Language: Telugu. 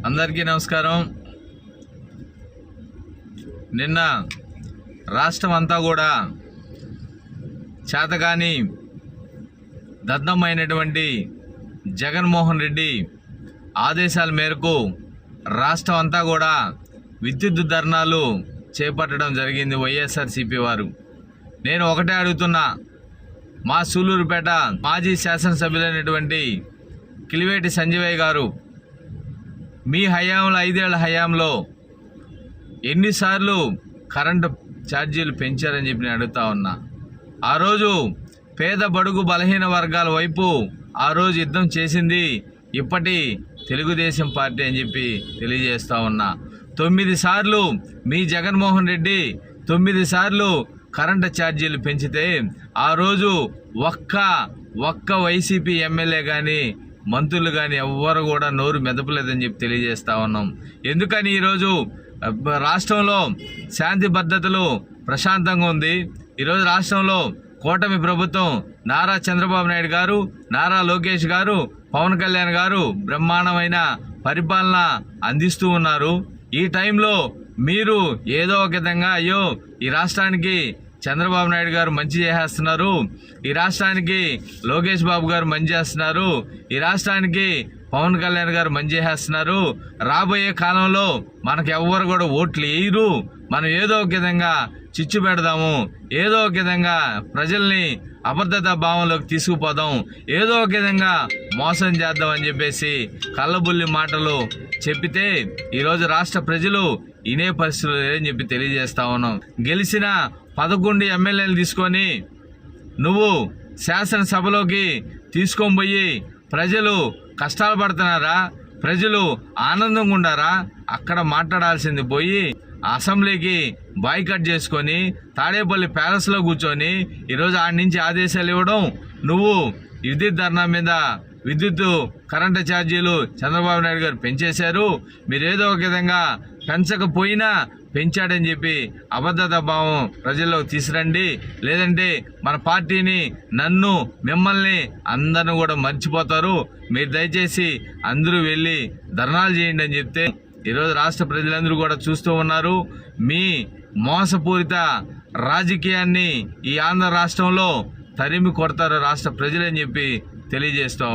అందరికీ నమస్కారం. నిన్న రాష్ట్రం అంతా కూడా చేతగాని దద్దమైనటువంటి జగన్మోహన్ రెడ్డి ఆదేశాల మేరకు రాష్ట్రం అంతా కూడా విద్యుత్ ధర్నాలు చేపట్టడం జరిగింది వైఎస్ఆర్సీపీ వారు. నేను ఒకటే అడుగుతున్నా, మా సూలూరుపేట మాజీ శాసనసభ్యులైనటువంటి కిలివేటి సంజీవయ్య గారు, మీ హయాంలో 5 ఏళ్ల హయాంలో ఎన్నిసార్లు కరెంటు ఛార్జీలు పెంచారని చెప్పి నేను అడుగుతా ఉన్నా. ఆ రోజు పేద బడుగు బలహీన వర్గాల వైపు ఆ రోజు యుద్ధం చేసింది ఇప్పటి తెలుగుదేశం పార్టీ అని చెప్పి తెలియజేస్తా ఉన్నా. 9 సార్లు మీ జగన్మోహన్ రెడ్డి 9 సార్లు కరెంటు ఛార్జీలు పెంచితే ఆ రోజు ఒక్క వైసీపీ ఎమ్మెల్యే కానీ మంత్రులు కానీ ఎవ్వరు కూడా నోరు మెదపలేదని చెప్పి తెలియజేస్తా ఉన్నాం. ఎందుకని ఈరోజు రాష్ట్రంలో శాంతి భద్రతలు ప్రశాంతంగా ఉంది. ఈరోజు రాష్ట్రంలో కూటమి ప్రభుత్వం నారా చంద్రబాబు నాయుడు గారు, నారా లోకేష్ గారు, పవన్ కళ్యాణ్ గారు బ్రహ్మాండమైన పరిపాలన అందిస్తూ ఉన్నారు. ఈ టైంలో మీరు ఏదో ఒక విధంగా అయ్యో ఈ రాష్ట్రానికి చంద్రబాబు నాయుడు గారు మంచి చేసేస్తున్నారు, ఈ రాష్ట్రానికి లోకేష్ బాబు గారు మంచి చేస్తున్నారు, ఈ రాష్ట్రానికి పవన్ కళ్యాణ్ గారు మంచి చేస్తున్నారు, రాబోయే కాలంలో మనకు ఎవ్వరు కూడా ఓట్లు వేయరు, మనం ఏదో ఒక విధంగా చిచ్చు పెడదాము, ఏదో ఒక విధంగా ప్రజల్ని అబద్ధత భావంలోకి తీసుకుపోదాం, ఏదో ఒక విధంగా మోసం చేద్దాం అని చెప్పేసి కళ్ళబుల్లి మాటలు చెప్పితే ఈరోజు రాష్ట్ర ప్రజలు ఇనే పరిస్థితులు లేదని చెప్పి తెలియజేస్తా ఉన్నాం. గెలిచిన 11 ఎమ్మెల్యేలు తీసుకొని నువ్వు శాసనసభలోకి తీసుకొని పోయి ప్రజలు కష్టాలు పడుతున్నారా, ప్రజలు ఆనందంగా ఉండారా, అక్కడ మాట్లాడాల్సింది పోయి అసెంబ్లీకి బాయ్కట్ చేసుకొని తాడేపల్లి ప్యాలెస్లో కూర్చొని ఈరోజు ఆడి నుంచి ఆదేశాలు ఇవ్వడం, నువ్వు విద్యుత్ ధర్నా మీద విద్యుత్ కరెంటు ఛార్జీలు చంద్రబాబు నాయుడు గారు పెంచేశారు, మీరు ఏదో ఒక విధంగా పెంచకపోయినా పెంచాడని చెప్పి అబద్ధత భావం ప్రజల్లోకి తీసురండి, లేదంటే మన పార్టీని నన్ను మిమ్మల్ని అందరిని కూడా మర్చిపోతారు, మీరు దయచేసి అందరూ వెళ్ళి ధర్నాలు చేయండి అని చెప్తే ఈరోజు రాష్ట్ర ప్రజలందరూ కూడా చూస్తూ ఉన్నారు. మీ మోసపూరిత రాజకీయాన్ని ఈ ఆంధ్ర రాష్ట్రంలో తరిమి కొడతారు రాష్ట్ర ప్రజలని చెప్పి తెలియజేస్తూ